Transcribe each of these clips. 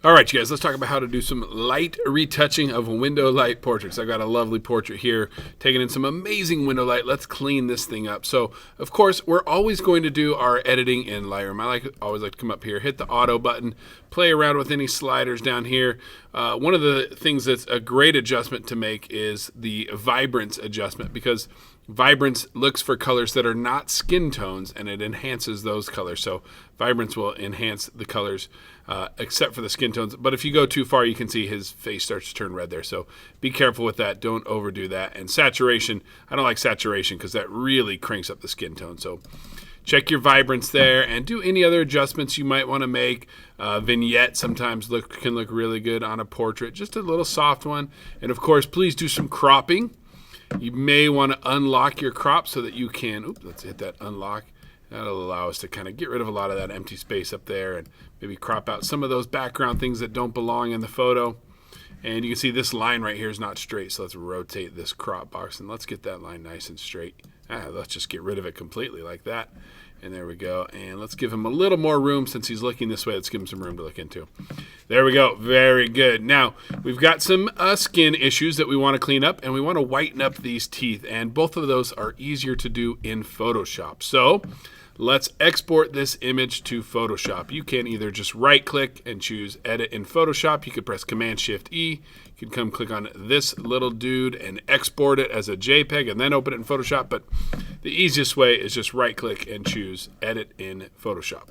All right, you guys, let's talk about how to do some light retouching of window light portraits. I've got a lovely portrait here, taking in some amazing window light. Let's clean this thing up. So, of course, we're always going to do our editing in Lightroom. I always like to come up here, hit the auto button, play around with any sliders down here. One of the things that's a great adjustment to make is the vibrance adjustment, because vibrance looks for colors that are not skin tones, and it enhances those colors. So vibrance will enhance the colors except for the skin tones. But if you go too far, you can see his face starts to turn red there. So be careful with that. Don't overdo that. And saturation, I don't like saturation because that really cranks up the skin tone. So check your vibrance there and do any other adjustments you might want to make. Vignette sometimes can look really good on a portrait, just a little soft one. And of course, please do some cropping. You may want to unlock your crop so that you can, let's hit that unlock. That'll allow us to kind of get rid of a lot of that empty space up there and maybe crop out some of those background things that don't belong in the photo. And you can see this line right here is not straight, so let's rotate this crop box and let's get that line nice and straight. Let's just get rid of it completely like that. And there we go. And let's give him a little more room since he's looking this way. Let's give him some room to look into. There we go. Very good. Now, we've got some skin issues that we want to clean up, and we want to whiten up these teeth. And both of those are easier to do in Photoshop. So let's export this image to Photoshop. You can either just right-click and choose Edit in Photoshop. You could press Command-Shift-E. You can come click on this little dude and export it as a JPEG and then open it in Photoshop. But the easiest way is just right-click and choose Edit in Photoshop.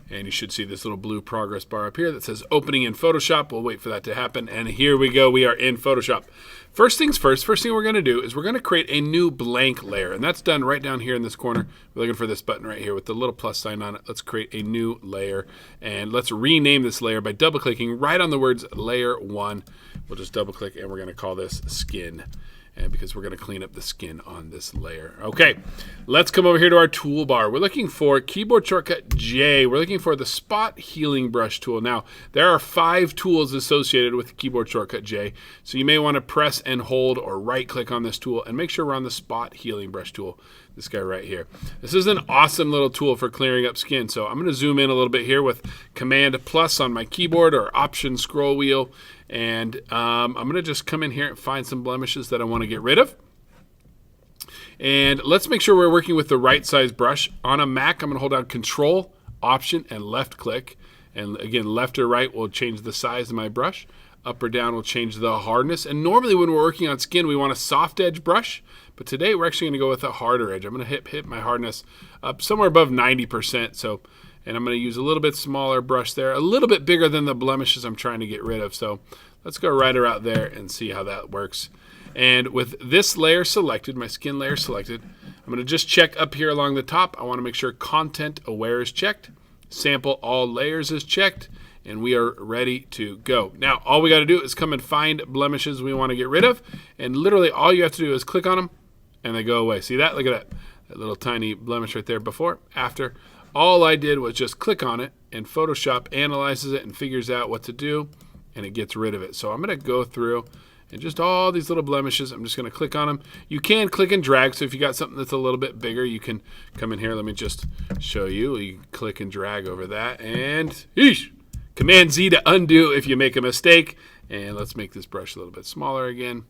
And you should see this little blue progress bar up here that says Opening in Photoshop. We'll wait for that to happen. And here we go. We are in Photoshop. First thing we're going to do is we're going to create a new blank layer. And that's done right down here in this corner. We're looking for this button right here with the little plus sign on it. Let's create a new layer. And let's rename this layer by double-clicking right on the words Layer 1. We'll just double-click and we're going to call this Skin. And because we're going to clean up the skin on this layer. Okay, let's come over here to our toolbar. We're looking for keyboard shortcut J. We're looking for the spot healing brush tool. Now, there are 5 tools associated with the keyboard shortcut J. So you may want to press and hold or right click on this tool and make sure we're on the spot healing brush tool. This guy right here. This is an awesome little tool for clearing up skin. So I'm going to zoom in a little bit here with Command plus on my keyboard or Option scroll wheel. And I'm going to just come in here and find some blemishes that I want to get rid of. And let's make sure we're working with the right size brush. On a Mac, I'm going to hold down Control, Option, and left click. And again, left or right will change the size of my brush. Up or down will change the hardness. And normally when we're working on skin, we want a soft edge brush. But today we're actually going to go with a harder edge. I'm going to hit my hardness up somewhere above 90%. And I'm going to use a little bit smaller brush there, a little bit bigger than the blemishes I'm trying to get rid of. So let's go right around there and see how that works. And with this layer selected, my skin layer selected, I'm going to just check up here along the top. I want to make sure Content Aware is checked, Sample All Layers is checked, and we are ready to go. Now, all we got to do is come and find blemishes we want to get rid of, and literally all you have to do is click on them, and they go away. See that? Look at that. That little tiny blemish right there before, after. All I did was just click on it, and Photoshop analyzes it and figures out what to do, and it gets rid of it. So I'm going to go through and just all these little blemishes, I'm just going to click on them. You can click and drag, so if you got something that's a little bit bigger, you can come in here. Let me just show you. You can click and drag over that, and eesh, Command Z to undo if you make a mistake. And let's make this brush a little bit smaller again.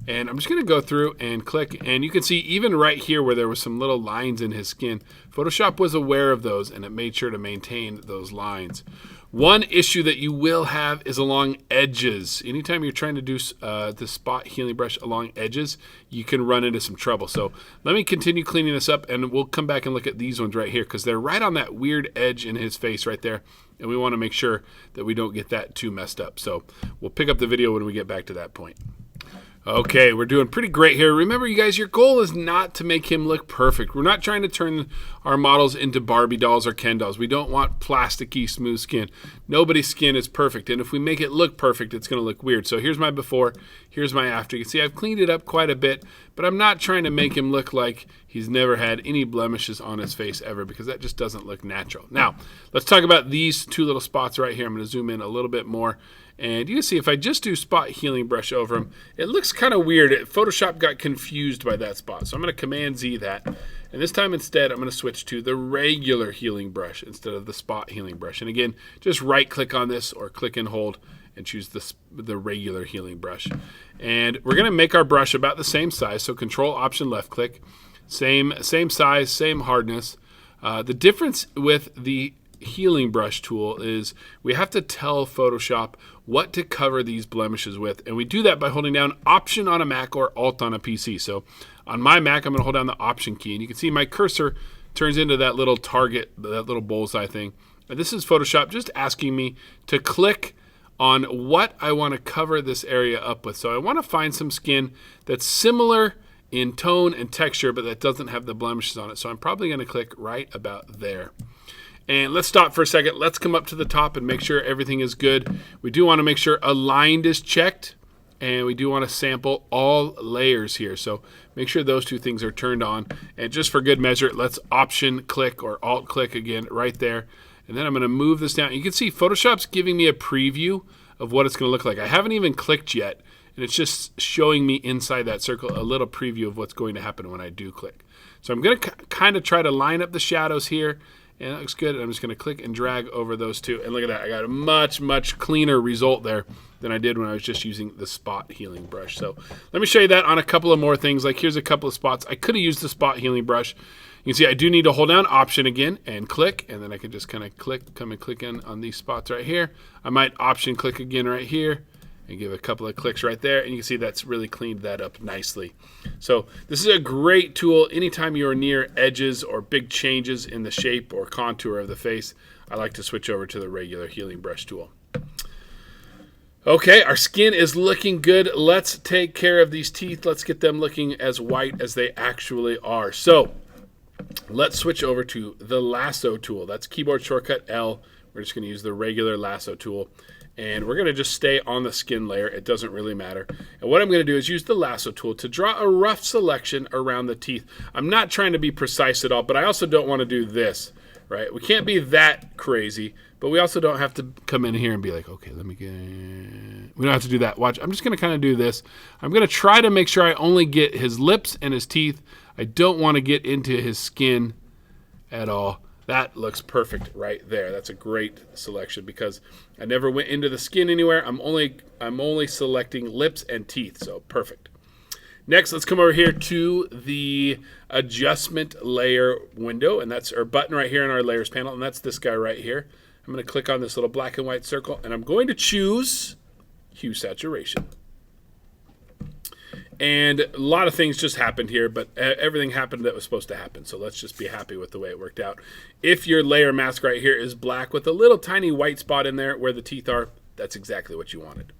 And I'm just going to go through and click, and you can see even right here where there was some little lines in his skin, Photoshop was aware of those, and it made sure to maintain those lines. One issue that you will have is along edges. Anytime you're trying to do the spot healing brush along edges, you can run into some trouble. So let me continue cleaning this up, and we'll come back and look at these ones right here because they're right on that weird edge in his face right there, and we want to make sure that we don't get that too messed up. So we'll pick up the video when we get back to that point. Okay, we're doing pretty great here. Remember, you guys, your goal is not to make him look perfect. We're not trying to turn our models into Barbie dolls or Ken dolls. We don't want plasticky, smooth skin. Nobody's skin is perfect, and if we make it look perfect, it's going to look weird. So here's my before, here's my after. You can see I've cleaned it up quite a bit, but I'm not trying to make him look like he's never had any blemishes on his face ever, because that just doesn't look natural. Now, let's talk about these 2 little spots right here. I'm going to zoom in a little bit more. And you can see if I just do spot healing brush over them, it looks kind of weird. Photoshop got confused by that spot. So I'm going to Command Z that. And this time instead, I'm going to switch to the regular healing brush instead of the spot healing brush. And again, just right click on this or click and hold and choose the regular healing brush. And we're going to make our brush about the same size. So Control Option left click, same size, same hardness. The difference with the healing brush tool is we have to tell Photoshop what to cover these blemishes with, and we do that by holding down Option on a Mac or Alt on a PC. So on my Mac, I'm going to hold down the Option key, and you can see my cursor turns into that little target, that little bullseye thing. And this is Photoshop just asking me to click on what I want to cover this area up with. So I want to find some skin that's similar in tone and texture, but that doesn't have the blemishes on it. So I'm probably going to click right about there. And let's stop for a second. Let's come up to the top and make sure everything is good. We do want to make sure aligned is checked, and we do want to sample all layers here. So make sure those two things are turned on. And just for good measure, let's Option click or Alt click again right there. And then I'm going to move this down. You can see Photoshop's giving me a preview of what it's going to look like. I haven't even clicked yet, and it's just showing me inside that circle a little preview of what's going to happen when I do click. So I'm going to kind of try to line up the shadows here. And that looks good. I'm just going to click and drag over those two. And look at that. I got a much cleaner result there than I did when I was just using the spot healing brush. So let me show you that on a couple of more things. Like here's a couple of spots. I could have used the spot healing brush. You can see I do need to hold down Option again and click. And then I can just kind of come and click in on these spots right here. I might Option click again right here and give a couple of clicks right there, and you can see that's really cleaned that up nicely. So this is a great tool anytime you're near edges or big changes in the shape or contour of the face. I like to switch over to the regular healing brush tool. Okay, our skin is looking good. Let's take care of these teeth. Let's get them looking as white as they actually are. So let's switch over to the lasso tool. That's keyboard shortcut L. We're just going to use the regular lasso tool. And we're going to just stay on the skin layer. It doesn't really matter. And what I'm going to do is use the lasso tool to draw a rough selection around the teeth. I'm not trying to be precise at all, but I also don't want to do this, right? We can't be that crazy, but we also don't have to come in here and be like, okay, let me get... We don't have to do that. Watch, I'm just going to kind of do this. I'm going to try to make sure I only get his lips and his teeth. I don't want to get into his skin at all. That looks perfect right there. That's a great selection because I never went into the skin anywhere. I'm only selecting lips and teeth, so perfect. Next, let's come over here to the adjustment layer window, and that's our button right here in our layers panel, and that's this guy right here. I'm going to click on this little black and white circle, and I'm going to choose hue saturation. And a lot of things just happened here, but everything happened that was supposed to happen. So let's just be happy with the way it worked out. If your layer mask right here is black with a little tiny white spot in there where the teeth are, that's exactly what you wanted.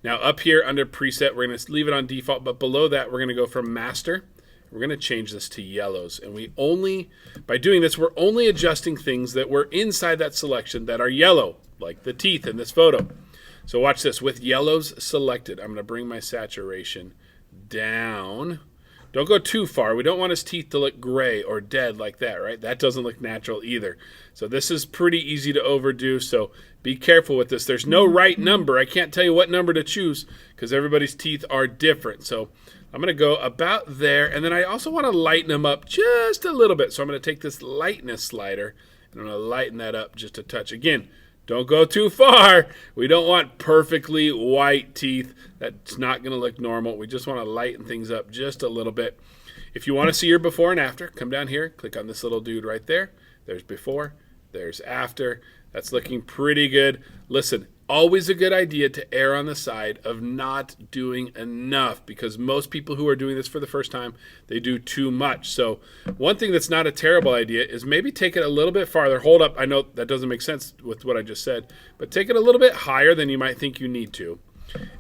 Now up here under preset, we're going to leave it on default, but below that, we're going to go from master. We're going to change this to yellows. And by doing this, we're only adjusting things that were inside that selection that are yellow, like the teeth in this photo. So watch this. With yellows selected, I'm going to bring my saturation down. Don't go too far. We don't want his teeth to look gray or dead like that, right? That doesn't look natural either. So this is pretty easy to overdo, so be careful with this. There's no right number. I can't tell you what number to choose because everybody's teeth are different. So I'm going to go about there, and then I also want to lighten them up just a little bit. So I'm going to take this lightness slider, and I'm going to lighten that up just a touch. Again, don't go too far. We don't want perfectly white teeth. That's not going to look normal. We just want to lighten things up just a little bit. If you want to see your before and after, come down here, click on this little dude right there. There's before, there's after. That's looking pretty good. Listen, always a good idea to err on the side of not doing enough because most people who are doing this for the first time, they do too much. So one thing that's not a terrible idea is maybe take it a little bit farther. Hold up. I know that doesn't make sense with what I just said, but take it a little bit higher than you might think you need to.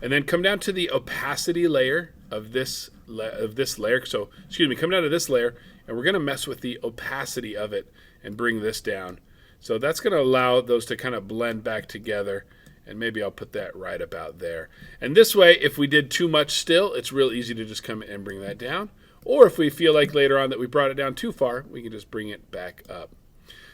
And then come down to the opacity layer of this layer. So, come down to this layer, and we're going to mess with the opacity of it and bring this down. So that's going to allow those to kind of blend back together. And maybe I'll put that right about there. And this way, if we did too much still, it's real easy to just come and bring that down. Or if we feel like later on that we brought it down too far, we can just bring it back up.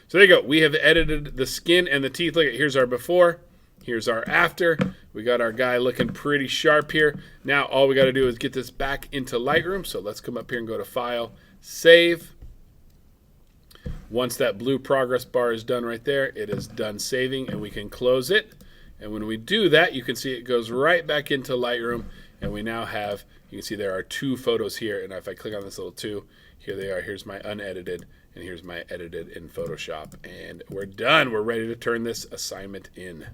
So there you go. We have edited the skin and the teeth. Look, here's our before. Here's our after. We got our guy looking pretty sharp here. Now all we got to do is get this back into Lightroom. So let's come up here and go to File, Save, Once that blue progress bar is done right there, it is done saving, and we can close it. And when we do that, you can see it goes right back into Lightroom, and we now have, you can see there are 2 photos here, and if I click on this little 2, here they are. Here's my unedited, and here's my edited in Photoshop, and we're done. We're ready to turn this assignment in.